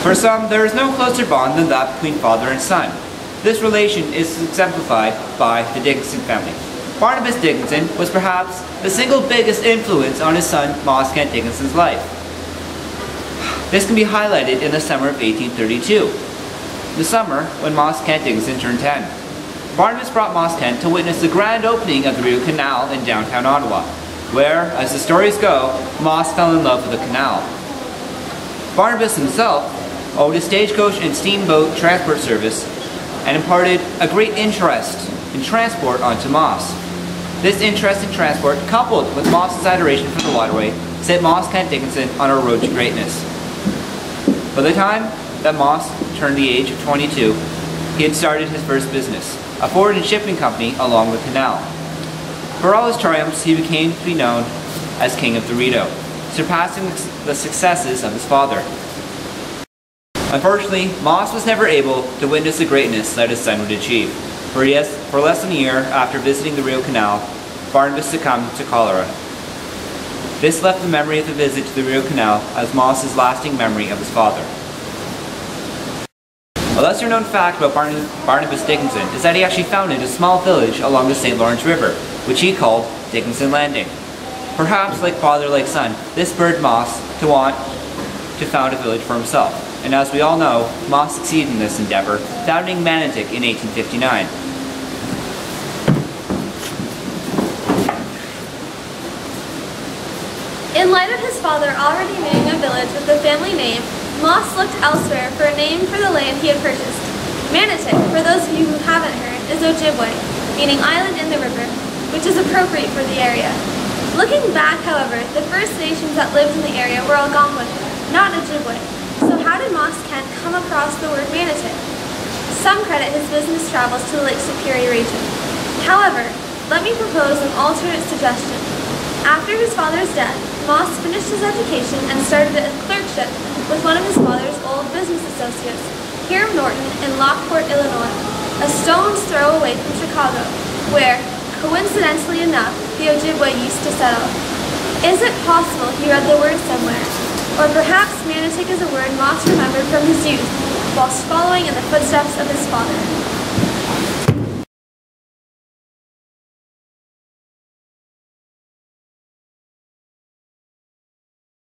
For some, there is no closer bond than that between father and son. This relation is exemplified by the Dickinson family. Barnabus Dickinson was perhaps the single biggest influence on his son Moss Kent Dickinson's life. This can be highlighted in the summer of 1832, the summer when Moss Kent Dickinson turned 10. Barnabus brought Moss Kent to witness the grand opening of the Rideau Canal in downtown Ottawa, where, as the stories go, Moss fell in love with the canal. Barnabus himself owned a stagecoach and steamboat transport service and imparted a great interest in transport onto Moss. This interest in transport, coupled with Moss's adoration for the waterway, set Moss Kent Dickinson on a road to greatness. By the time that Moss turned the age of 22, he had started his first business, a forward and shipping company along the canal. For all his triumphs, he became to be known as King of the Rideau, surpassing the successes of his father. Unfortunately, Moss was never able to witness the greatness that his son would achieve. For less than a year after visiting the Rideau Canal, Barnabus succumbed to cholera. This left the memory of the visit to the Rideau Canal as Moss's lasting memory of his father. A lesser known fact about Barnabus Dickinson is that he actually founded a small village along the St. Lawrence River, which he called Dickinson Landing. Perhaps like father like son, this spurred Moss to want to found a village for himself. And as we all know, Moss succeeded in this endeavor, founding Manotick in 1859. In light of his father already naming a village with the family name, Moss looked elsewhere for a name for the land he had purchased. Manotick, for those of you who haven't heard, is Ojibwe, meaning island in the river, which is appropriate for the area. Looking back, however, the First Nations that lived in the area were Algonquin, not Ojibwe. So how did Moss Kent come across the word Manotick? Some credit his business travels to the Lake Superior region. However, let me propose an alternate suggestion. After his father's death, Moss finished his education and started a clerkship with one of his father's old business associates, Hiram Norton in Lockport, Illinois, a stone's throw away from Chicago, where, coincidentally enough, the Ojibwe used to settle. Is it possible he read the word somewhere? Or perhaps Manotick is a word Moss remembered from his youth, whilst following in the footsteps of his father.